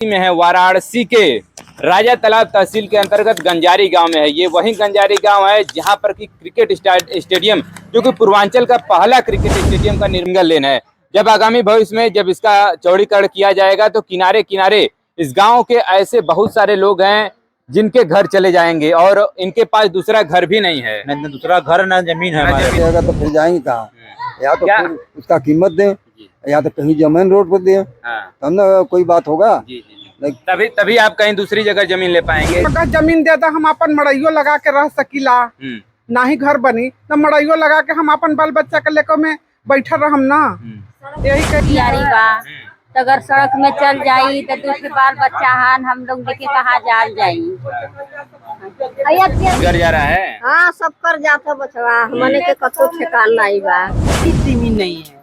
में है, वाराणसी के राजा तालाब तहसील के अंतर्गत गंजारी गांव में है। ये वही गंजारी गांव है जहां पर की क्रिकेट स्टेडियम, जो कि पूर्वांचल का पहला क्रिकेट स्टेडियम का निर्माण लेन है। जब आगामी भविष्य में जब इसका चौड़ीकरण किया जाएगा तो किनारे किनारे इस गांव के ऐसे बहुत सारे लोग हैं जिनके घर चले जाएंगे और इनके पास दूसरा घर भी नहीं है, न दूसरा घर न जमीन है हमारे। अगर तो फिर जाएंगे कहाँ? या तो क्या? फिर उसका कीमत दें या तो कहीं जमीन रोड पर दें, तब ना कोई बात होगा। तभी आप कहीं दूसरी जगह जमीन ले पाएंगे। अगर जमीन दे तो हम अपन मड़इयो लगा के रह सकीला, ना ही घर बनी तो मड़इयो लगा के हम अपन बाल बच्चा के लेकर में बैठा रहम ना। यही तैयारी बा तो अगर सड़क में चल जाई तो दूसरे बाल बच्चा हान हम लोग देखे कहाँ जाल जाई। घर जा रहा है। हाँ, सब कर जाता बचवा, हमने के कतो ठिकान नहीं बा। जमीन नहीं है,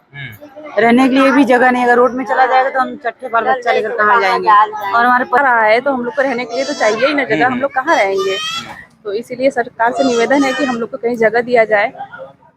रहने के लिए भी जगह नहीं। अगर रोड में चला जाएगा तो हम चट्टे बाल बच्चा लेकर कहाँ जाएंगे। और हमारे पर रहा है तो हम लोग को रहने के लिए तो चाहिए ही ना जगह, हम लोग कहाँ रहेंगे। तो इसीलिए सरकार से निवेदन है कि हम लोग को कहीं जगह दिया जाए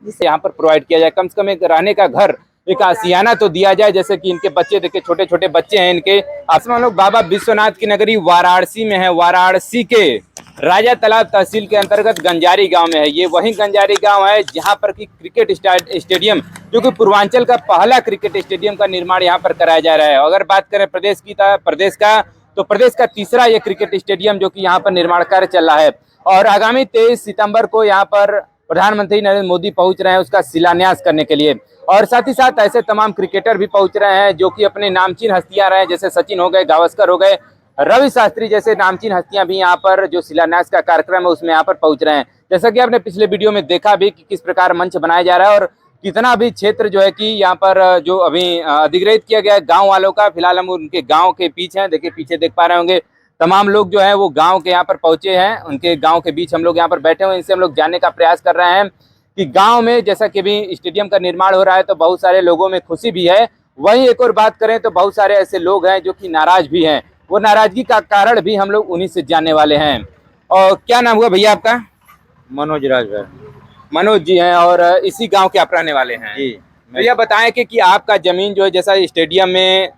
जिससे यहाँ पर प्रोवाइड किया जाए, कम से कम एक रहने का घर, एक आसियाना तो दिया जाए। जैसे कि इनके बच्चे देखे, छोटे छोटे बच्चे हैं इनके। आसमान लोग बाबा विश्वनाथ की नगरी वाराणसी में है, वाराणसी के राजा तालाब तहसील के अंतर्गत गंजारी गांव में है। ये वही गंजारी गांव है जहां पर की क्रिकेट स्टेडियम, जो कि पूर्वांचल का पहला क्रिकेट स्टेडियम का निर्माण यहां पर कराया जा रहा है। अगर बात करें प्रदेश का तीसरा ये क्रिकेट स्टेडियम जो कि यहाँ पर निर्माण कार्य चल रहा है। और आगामी 23 सितंबर को यहाँ पर प्रधानमंत्री नरेंद्र मोदी पहुंच रहे हैं उसका शिलान्यास करने के लिए। और साथ ही साथ ऐसे तमाम क्रिकेटर भी पहुंच रहे हैं जो कि अपने नामचीन हस्तियां रहे हैं, जैसे सचिन हो गए, गावस्कर हो गए, रवि शास्त्री जैसे नामचीन हस्तियां भी यहाँ पर जो शिलान्यास का कार्यक्रम है उसमें यहाँ पर पहुंच रहे हैं। जैसा कि आपने पिछले वीडियो में देखा भी कि किस प्रकार मंच बनाया जा रहा है और कितना भी क्षेत्र जो है कि यहाँ पर जो अभी अधिग्रहित किया गया है गाँव वालों का। फिलहाल हम उनके गाँव के पीछे हैं, देखिए पीछे देख पा रहे होंगे तमाम लोग जो है वो गांव के यहाँ पर पहुंचे हैं। उनके गांव के बीच हम लोग यहाँ पर बैठे हुए, इनसे हम लोग जानने का प्रयास कर रहे हैं कि गांव में जैसा कि भी स्टेडियम का निर्माण हो रहा है तो बहुत सारे लोगों में खुशी भी है। वहीं एक और बात करें तो बहुत सारे ऐसे लोग हैं जो कि नाराज भी हैं। वो नाराजगी का कारण भी हम लोग उन्हीं से जानने वाले हैं। और क्या नाम हुआ भैया आपका? मनोज राज है। मनोज जी हैं और इसी गाँव के आप रहने वाले हैं। जी। भैया बताएं कि आपका जमीन जो है, जैसा स्टेडियम में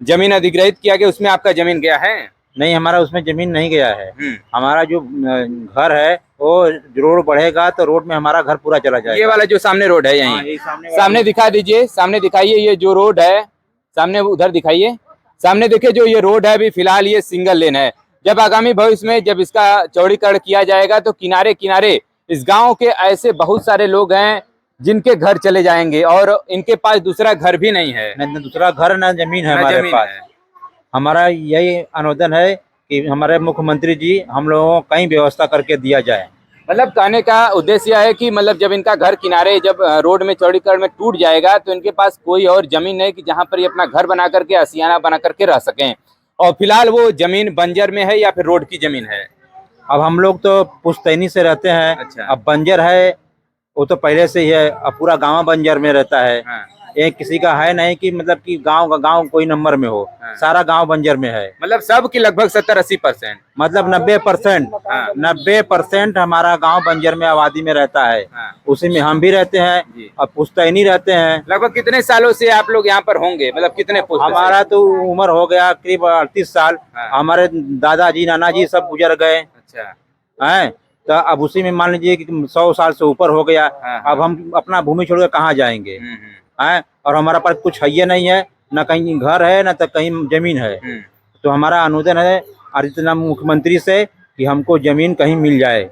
जमीन अधिग्रहित किया गया उसमें आपका जमीन गया है? नहीं, हमारा उसमें जमीन नहीं गया है। हमारा जो घर है वो रोड बढ़ेगा तो रोड में हमारा घर पूरा चला जाएगा। ये वाला जो सामने रोड है यहीं सामने दिखा दीजिए, सामने दिखाइए। ये जो रोड है सामने उधर दिखाइए, सामने देखिए जो ये रोड है अभी फिलहाल ये सिंगल लेन है। जब आगामी भविष्य में जब इसका चौड़ीकरण किया जाएगा तो किनारे किनारे इस गाँव के ऐसे बहुत सारे लोग हैं जिनके घर चले जाएंगे और इनके पास दूसरा घर भी नहीं है, न दूसरा घर न जमीन है हमारे पास। हमारा यही अनुरोधन है कि हमारे मुख्यमंत्री जी हम लोगों को कहीं व्यवस्था करके दिया जाए। मतलब कहने का उद्देश्य है कि मतलब जब इनका घर किनारे जब रोड में चौड़ीकरण में टूट जाएगा तो इनके पास कोई और जमीन नहीं कि जहां पर ये अपना घर बना करके आसियाना बना करके रह सकें। और फिलहाल वो जमीन बंजर में है या फिर रोड की जमीन है? अब हम लोग तो पुश्तैनी से रहते हैं। अच्छा। अब बंजर है वो तो पहले से ही है। अब पूरा गांव बंजर में रहता है। हाँ। एक किसी का है नहीं कि मतलब कि गांव का गांव कोई नंबर में हो। हाँ। सारा गांव बंजर में है। मतलब सब की लगभग 70-80%, मतलब 90% हमारा गांव बंजर में आबादी में रहता है। हाँ। उसी में हम भी रहते हैं और पुश्तैनी रहते हैं। लगभग कितने सालों से आप लोग यहाँ पर होंगे? मतलब कितने? हमारा तो उम्र हो गया करीब 38 साल। हाँ। हमारे दादाजी नानाजी सब गुजर गए। अच्छा है तो अब उसी में मान लीजिए कि 100 साल से ऊपर हो गया। हाँ। अब हम अपना भूमि छोड़कर कहाँ जाएंगे? है और हमारा पास कुछ है ये नहीं है, न कहीं घर है न तो कहीं जमीन है। तो हमारा अनुरोधन है आदित्यनाथ मुख्यमंत्री से कि हमको जमीन कहीं मिल जाए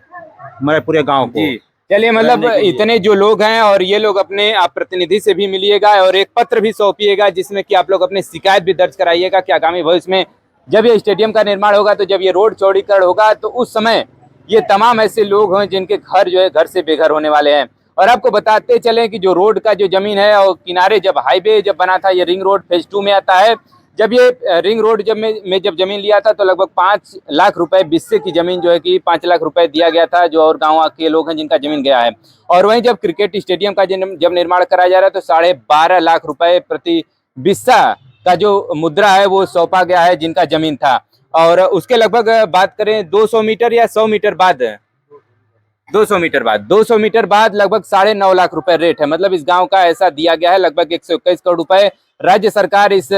हमारे पूरे गांव को। चलिए, मतलब इतने जो लोग हैं और ये लोग अपने आप प्रतिनिधि से भी मिलिएगा और एक पत्र भी सौंपिएगा जिसमें कि आप लोग अपनी शिकायत भी दर्ज कराइएगा कि आगामी भविष्य में जब ये स्टेडियम का निर्माण होगा तो जब ये रोड चौड़ीकरण होगा तो उस समय ये तमाम ऐसे लोग हैं जिनके घर जो है घर से बेघर होने वाले हैं। और आपको बताते चलें कि जो रोड का जो जमीन है और किनारे जब हाईवे जब बना था, ये रिंग रोड फेज 2 में आता है। जब ये रिंग रोड जब जमीन लिया था तो लगभग 5 लाख रुपए बिस्से की जमीन जो है कि 5 लाख रुपए दिया गया था जो और गाँव के लोग हैं जिनका जमीन गया है। और वहीं जब क्रिकेट स्टेडियम का जब निर्माण कराया जा रहा है तो 12.5 लाख रुपए प्रति बिस्सा का जो मुद्रा है वो सौंपा गया है जिनका जमीन था। और उसके लगभग बात करें 200 मीटर या 100 मीटर बाद 200 मीटर बाद लगभग 9.5 लाख रुपए रेट है। मतलब इस गांव का ऐसा दिया गया है। लगभग 121 करोड़ रुपए राज्य सरकार इस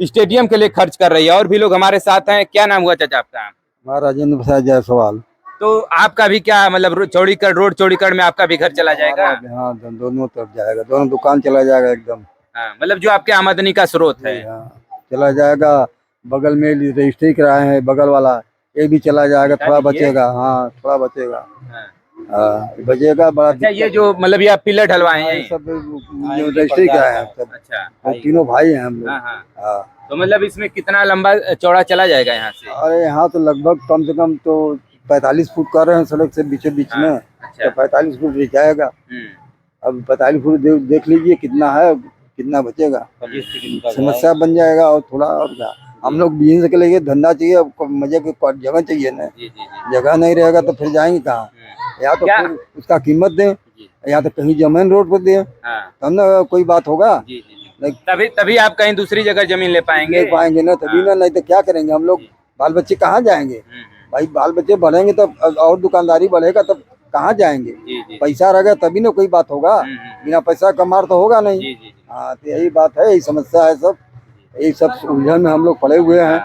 स्टेडियम के लिए खर्च कर रही है। और भी लोग हमारे साथ हैं। क्या नाम हुआ चाचा आपका? हमारा राजेंद्र प्रसाद जायसवाल। तो आपका भी क्या मतलब रोड चौड़ीकरण में आपका भी घर चला जाएगा? हाँ, दोनों तरफ जाएगा, दोनों दुकान चला जाएगा एकदम। हाँ, मतलब जो आपके आमदनी का स्रोत है। हाँ, चला जाएगा। बगल में रजिस्ट्री कराए हैं बगल वाला, ये भी चला जाएगा, थोड़ा बचेगा। हाँ, थोड़ा बचेगा। हाँ, बचेगा बड़ा। अच्छा, ये जो मतलब ये आप पिलर ढलवाए हैं सब रजिस्ट्री कराए हैं सब। अच्छा, तीनों भाई हैं हम लोग। हाँ। हाँ, तो मतलब इसमें कितना लंबा चौड़ा चला जाएगा यहाँ से? अरे यहाँ तो लगभग कम से कम तो 45 फुट कर रहे हैं सड़क से बीचों बीच में। अच्छा। तो 45 फुट जाएगा। अब 45 फुट देख लीजिए कितना है, कितना बचेगा। समस्या बन जाएगा। और थोड़ा और क्या, हम लोग बिजनेस के लिए धंधा चाहिए, अब मजे की जगह चाहिए ना। जगह नहीं रहेगा तो फिर जाएंगे कहाँ? या तो फिर उसका कीमत दें, या तो कहीं जमीन रोड पर दें, तब ना कोई बात होगा। तभी आप कहीं दूसरी जगह जमीन ले पाएंगे ना, तभी ना। नहीं तो क्या करेंगे हम लोग? बाल बच्चे कहाँ जाएंगे भाई? बाल बच्चे बढ़ेंगे तब और दुकानदारी बढ़ेगा, तब कहाँ जाएंगे? पैसा रहेगा तभी ना कोई बात होगा। बिना पैसा कमार तो होगा नहीं। हाँ, तो यही बात है, यही समस्या है सब। यही सब उलझन में हम लोग पड़े हुए हैं।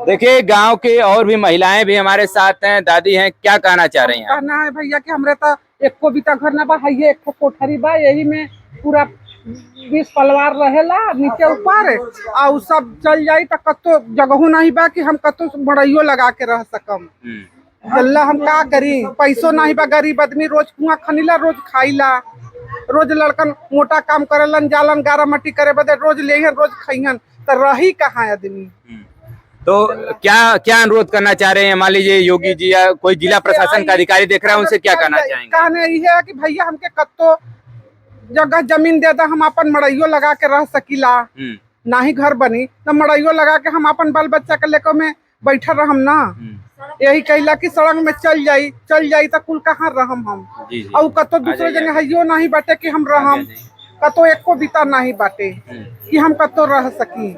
देखिए, गांव के और भी महिलाएं भी हमारे साथ हैं। दादी हैं, क्या कहना चाह रही हैं? कहना है भैया कि हमरे तो एक को भी घर ना बा, है एक कोठरी बा, यही में पूरा 20 परिवार रहेला नीचे ऊपर। और सब चल जाई तो कतो जगह नहीं बा कि हम कतो मड़इयो लगा के रह सकम। अल्लाह हम का करी? पैसों नहीं बा। गरीब आदमी रोज कुआं खनीला, रोज खाईला। रोज लड़कन मोटा काम करेलन, जालन गारा मट्टी करे बदे, रोज लेहन रोज खाइहन, तो रही कहाँ आदमी? तो क्या अनुरोध करना चाह रहे हैं? मान लीजिए योगी जी या कोई जिला प्रशासन का अधिकारी देख रहा है, उनसे क्या कहना चाहेंगे? कहना यही है कि भैया हमके कत्तो जगह जमीन दे दा, हम अपन मड़इयो लगा के रह सकीला। ना ही घर बनी तो मड़इयो लगा के हम अपन बाल बच्चा के लेकर में बैठा रहम ना। यही कहला कि सड़क में चल जाई तो कुल कहाँ रहम हम? और कतो दूसरे जगह हइयो नहीं बाटे कि हम रहम, कतो एक को बीता नहीं बाटे कि हम कतो रह सकी।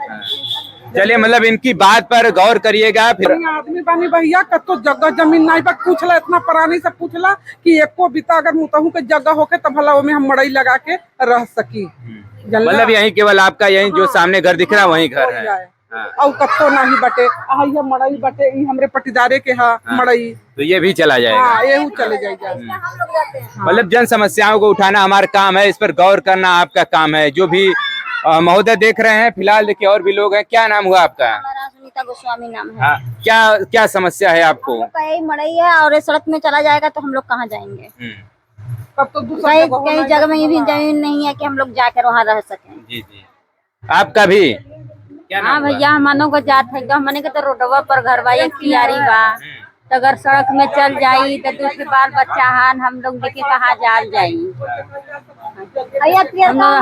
चलिए, मतलब इनकी बात पर गौर करिएगा। फिर आदमी बानी भैया, कतो जगह जमीन नहीं बा। पूछला इतना पुरानी से पूछला कि एको बीता अगर मुतहू के जगह होके तब भला में हम मड़ई लगा के रह सकी। मतलब यही केवल आपका यही जो सामने घर दिख रहा है वही घर है। और कतो नहीं बटे, ये मड़ई बटे, ये हमरे पटीदारे के है मड़ई, तो ये भी चला जाएगा। ये चले जाएगा। मतलब जन समस्याओं को उठाना हमारा काम है, इस पर गौर करना आपका काम है। जो भी महोदय देख रहे हैं, फिलहाल देखिए और भी लोग हैं। क्या नाम हुआ आपका? सुनीता गोस्वामी नाम है। हाँ, क्या समस्या है आपको? यही मड़ई है और ये सड़क में चला जाएगा तो हम लोग कहाँ जाएंगे? कई जगह में ये भी जमीन नहीं है कि हम लोग जाकर वहाँ रह सकें। जी। आपका भी क्या नाम? हाँ भैया, हमनों को जात है, हमने के तो रोडवा पर घर बा, एक कियारी बा। तो अगर सड़क में चल जाई तो दूसरे बाल बच्चा हान हम लोग देखे कहाँ जाल जाई?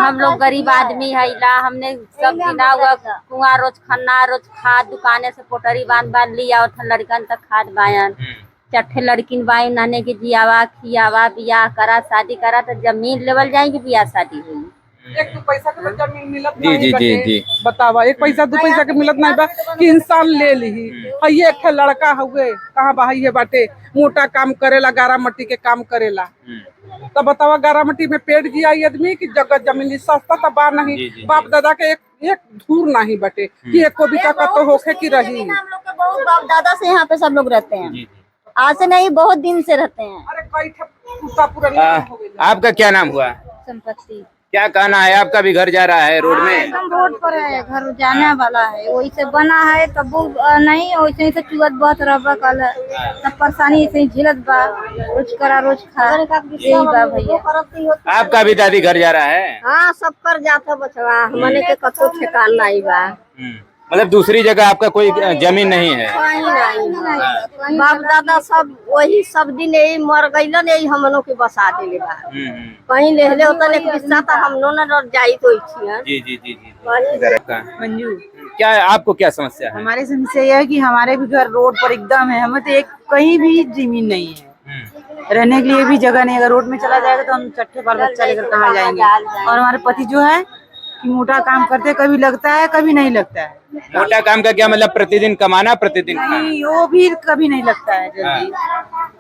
हम लोग गरीब आदमी है ला, हमने सब बिना हुआ कुआं रोज खन्ना, रोज खाद दुकाने से पोटरी बांध लिया और लड़कन तक खाद बायन। चट्ठे लड़किन बाई नाने के जियावा खियावा, बियाह करा, शादी करा, तो जमीन लेवल जाएगी, बियाह शादी हुई। एक दो पैसा के जमीन मिलत जी नहीं जी बटे। जी जी बतावा, एक पैसा दो पैसा के मिलत नहीं बा कि इंसान ले ली। ये एक लड़का हुए कहाँ बाई है बाटे, मोटा काम करेला, गारा मट्टी के काम करेला। तो बतावा, गारा मट्टी में पेट जिया आदमी की जगह जमीन सस्ता तो बा नहीं। बाप दादा के एक धूर नहीं बटे कि एक को भी कतो होके की रही। हम लोग के बहुत बाप दादा से यहाँ पे सब लोग रहते हैं, आज से नहीं बहुत दिन से रहते हैं। आपका क्या नाम हुआ? संपत्ति। क्या कहना है? आपका भी घर जा रहा है रोड में? एकदम रोड पर है, घर जाने वाला है, वही से बना है तब नहीं, वैसे से चुअत बहुत रहा कल, सब परेशानी ऐसे झेलत बा, रोज करा रोज खा, यही बा भैया। आपका भी दादी घर जा रहा है? हाँ, सब कर जाता बचवा, हमने के कतो ठेकान नहीं बा। मतलब दूसरी जगह आपका कोई जमीन नहीं है? नहीं, बाप दादा सब वही सब दिन यही मर गईलन, यही हमनों के बसा देले बा। कहीं ले ले होता एक हिस्सा तो हम लोग न जाई तो जी जी जी जी। मंजू, क्या आपको क्या समस्या है? हमारी समस्या यह है कि हमारे भी घर रोड पर एकदम है, हमें तो एक कहीं भी जमीन नहीं है, रहने के लिए भी जगह नहीं। अगर रोड में चला जाएगा तो हम चट्टे बाल बच्चा लेकर कहाँ जाएंगे? और हमारे पति जो है कि मोटा काम करते, कभी लगता है कभी नहीं लगता है। मोटा काम का क्या मतलब? प्रतिदिन कमाना, प्रतिदिन खाना? नहीं, वो भी कभी नहीं लगता है जल्दी,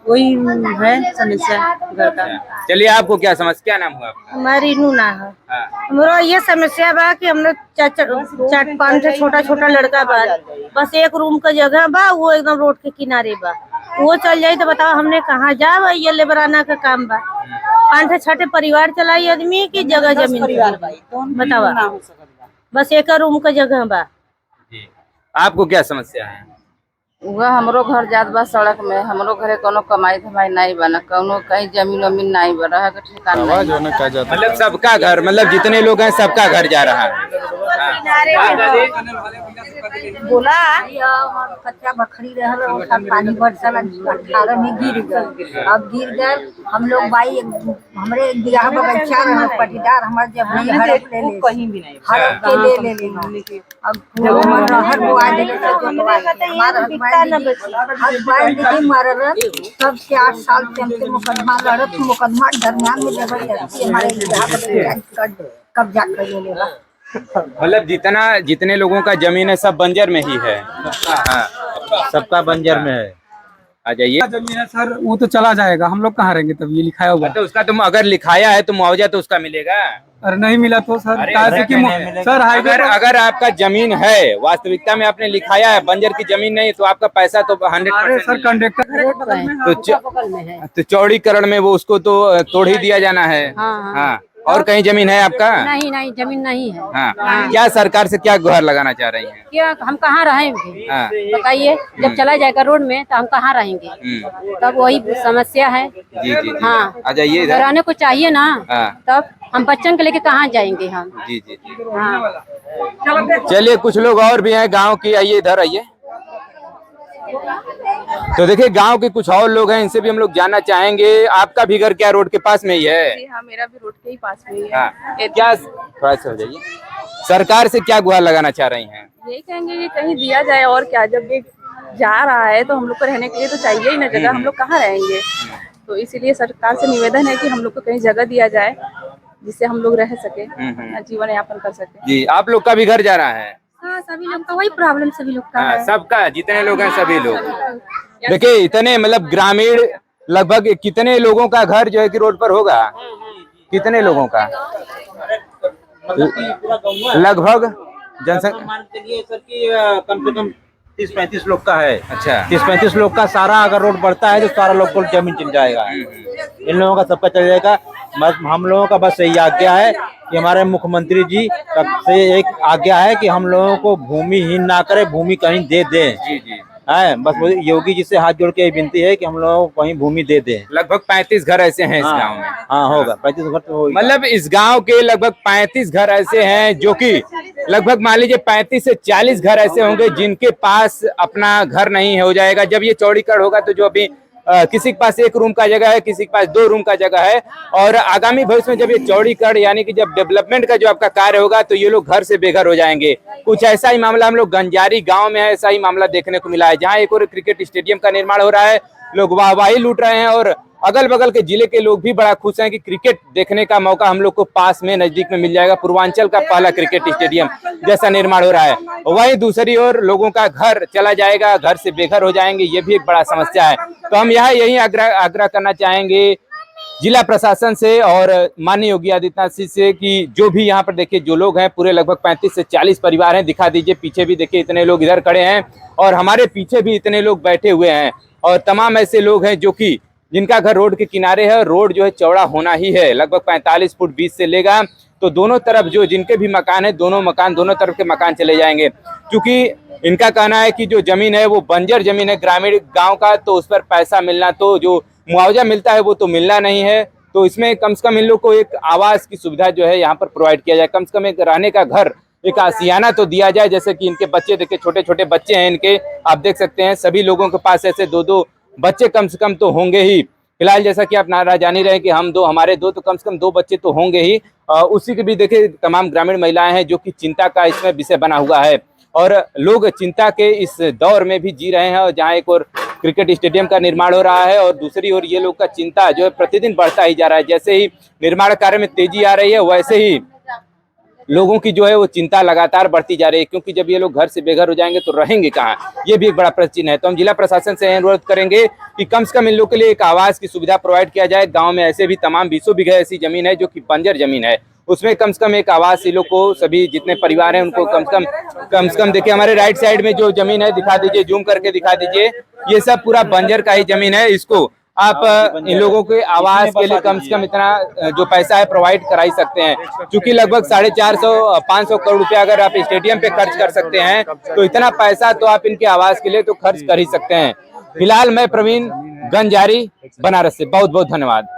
वही है समस्या घर का। चलिए, आपको क्या समस्या, क्या नाम हुआ आपका? हमारी नूना है। हाँ। हमारा ये समस्या बा कि हम लोग चार पाँच छोटा छोटा लड़का बा, बस एक रूम का जगह बा, वो एकदम रोड के किनारे बा। वो चल जाये तो बताओ हमने कहाँ जा, ये लेबराना का काम बा। 5-6 परिवार चलाई आदमी की जगह जमीन बतावा, बस एक रूम का जगह बा। आपको क्या समस्या है? वह हमरो घर जात बा सड़क में, हमरो घरे कोनो कमाई धमाई नहीं बना, कोनो कहीं जमीन वमीन नहीं बा, रहे के ठिकाना नहीं। मतलब सबका घर, मतलब जितने लोग हैं सबका घर जा रहा है। बोला कच्चा बखरी रहल, पानी बरसल 18 में गिर गए। अब गिर गए, हम लोग बाई हमरे बियाह बगीचा रहल, पटीदार हमारे जब हड़प ले ले, कहीं भी नहीं हड़प के ले अब हर वो आ देले तो हमारा हस्बैंड दीदी मरल, तब से 8 साल से हमसे मुकदमा लड़त, मुकदमा दरमियान में जबरदस्ती हमारे बियाह बगीचा कब्जा कर ले। मतलब जितने लोगों का जमीन है सब बंजर में ही है। हाँ, सबका बंजर में है। आ जाइए। जमीन है सर, वो तो चला जाएगा, हम लोग कहाँ रहेंगे तब? ये लिखाया हुआ तो उसका तुम अगर लिखाया है तो मुआवजा तो उसका मिलेगा। अरे नहीं मिला तो सर, सर अगर आपका जमीन है, वास्तविकता में आपने लिखाया है, बंजर की जमीन नहीं तो आपका पैसा तो 100% सर कंडक्टर तो चौड़ीकरण में वो उसको तो तोड़ ही दिया जाना है। हाँ। और कहीं जमीन है आपका? नहीं जमीन नहीं है। हाँ। क्या सरकार से क्या गुहार लगाना चाह रही हैं? क्या हम कहाँ रहेंगे? हाँ। बताइए, जब चला जाएगा रोड में तो हम कहाँ रहेंगे? तब वही समस्या है। जी। हाँ, आ जाइए इधर। रहने को चाहिए ना। हाँ। तब हम बच्चन के लेके कहाँ जाएंगे हम? जी। हाँ। चलिए, कुछ लोग और भी हैं गांव की, आइए इधर आइए। तो देखिए, गांव के कुछ और लोग हैं, इनसे भी हम लोग जानना चाहेंगे। आपका भी घर क्या रोड के पास में ही है? जी हाँ, मेरा भी रोड के ही पास में ही है। हाँ। क्या थोड़ा सा हो जाइए, सरकार से क्या गुहार लगाना चाह रही हैं? यही कहेंगे कि कहीं दिया जाए, और क्या, जब ये जा रहा है तो हम लोग को रहने के लिए तो चाहिए ही ना जगह, हम लोग कहाँ रहेंगे? तो इसीलिए सरकार से निवेदन है कि हम लोग को कहीं जगह दिया जाए जिससे हम लोग रह सके, जीवन यापन कर सके। जी, आप लोग का भी घर जा रहा है? हाँ, सभी लोग का वही प्रॉब्लम, सभी लोग का है। सबका, जितने लोग हैं सभी लोग। देखिए, इतने मतलब ग्रामीण लगभग कितने लोगों का घर जो है कि रोड पर होगा? कितने लोगों का? लगभग जनसंख्या मान के लिए सर की कम से कम 30-35 लोग का है। अच्छा। 30-35 लोग का सारा अगर रोड बढ़ता है तो सारा लोग को जमीन चल जाएगा। इन लोगों का सबका चल जाएगा। बस हम लोगों का बस यही आज्ञा है कि हमारे मुख्यमंत्री जी से एक आज्ञा है कि हम लोगों को भूमिहीन ना करे, भूमि कहीं दे दें। जी। है, बस योगी जी से हाथ जोड़ के विनती है कि हम लोगों को कहीं भूमि दे दें। लगभग 35 घर ऐसे हैं इस गांव में। हाँ, होगा 35 घर तो होगा। मतलब इस गांव के लगभग 35 घर ऐसे हैं जो कि लगभग मान लीजिए 35 से 40 घर ऐसे होंगे जिनके पास अपना घर नहीं हो जाएगा। जब ये चौड़ीकरण होगा तो जो अभी किसी के पास 1 रूम का जगह है, किसी के पास 2 रूम का जगह है, और आगामी भविष्य में जब ये चौड़ीकरण यानी कि जब डेवलपमेंट का जो आपका कार्य होगा तो ये लोग घर से बेघर हो जाएंगे। कुछ ऐसा ही मामला हम लोग गंजारी गांव में है, ऐसा ही मामला देखने को मिला है, जहां एक और क्रिकेट स्टेडियम का निर्माण हो रहा है। लोग वाहवाही लूट रहे हैं और अगल बगल के जिले के लोग भी बड़ा खुश हैं कि क्रिकेट देखने का मौका हम लोग को पास में नजदीक में मिल जाएगा। पूर्वांचल का पहला क्रिकेट स्टेडियम जैसा निर्माण हो रहा है। वहीं दूसरी ओर लोगों का घर चला जाएगा, घर से बेघर हो जाएंगे, ये भी एक बड़ा समस्या है। तो हम यही आग्रह करना चाहेंगे जिला प्रशासन से और माननीय योगी आदित्यनाथ जी से कि जो भी यहाँ पर देखिए जो लोग हैं, पूरे लगभग 35 से 40 परिवार हैं। दिखा दीजिए, पीछे भी देखिए इतने लोग इधर खड़े हैं और हमारे पीछे भी इतने लोग बैठे हुए हैं, और तमाम ऐसे लोग हैं जो कि जिनका घर रोड के किनारे है। रोड जो है चौड़ा होना ही है, लगभग 45 फुट 20 से लेगा, तो दोनों तरफ जो जिनके भी मकान है, दोनों तरफ के मकान चले जाएंगे। क्योंकि इनका कहना है कि जो जमीन है वो बंजर जमीन है ग्रामीण गांव का, तो उस पर पैसा मिलना, तो जो मुआवजा मिलता है वो तो मिलना नहीं है। तो इसमें कम से कम इन लोग को एक आवास की सुविधा जो है यहाँ पर प्रोवाइड किया जाए, कम से कम एक रहने का घर, एक आशियाना तो दिया जाए। जैसे कि इनके बच्चे देखिए, छोटे छोटे बच्चे हैं इनके, आप देख सकते हैं सभी लोगों के पास ऐसे 2-2 बच्चे कम से कम तो होंगे ही। फिलहाल जैसा कि आप नारा जान ही रहे कि हम 2 हमारे 2 तो कम से कम 2 बच्चे तो होंगे ही। उसी के भी देखिए तमाम ग्रामीण महिलाएं हैं जो कि चिंता का इसमें विषय बना हुआ है, और लोग चिंता के इस दौर में भी जी रहे हैं। और जहाँ एक और क्रिकेट स्टेडियम का निर्माण हो रहा है और दूसरी ओर ये लोग का चिंता जो है प्रतिदिन बढ़ता ही जा रहा है। जैसे ही निर्माण कार्य में तेजी आ रही है, वैसे ही लोगों की जो है वो चिंता लगातार बढ़ती जा रही है, क्योंकि जब ये लोग घर से बेघर हो जाएंगे तो रहेंगे कहाँ, ये भी एक बड़ा प्रश्न है। तो हम जिला प्रशासन से अनुरोध करेंगे कि कम से कम इन लोगों के लिए एक आवास की सुविधा प्रोवाइड किया जाए। गाँव में ऐसे भी तमाम 20 बीघे ऐसी जमीन है जो कि बंजर जमीन है, उसमें कम से कम एक आवास इन लोग को, सभी जितने परिवार हैं उनको कम से कम देखिए हमारे राइट साइड में जो जमीन है दिखा दीजिए, जूम करके दिखा दीजिए, ये सब पूरा बंजर का ही जमीन है। इसको आप इन लोगों के आवास के लिए कम से कम इतना जो पैसा है प्रोवाइड करा ही सकते हैं, क्योंकि लगभग 450-500 करोड़ रुपया अगर आप स्टेडियम पे खर्च कर सकते हैं तो इतना पैसा तो आप इनके आवास के लिए तो खर्च कर ही सकते हैं। फिलहाल मैं प्रवीण गंजारी बनारस से, बहुत बहुत धन्यवाद।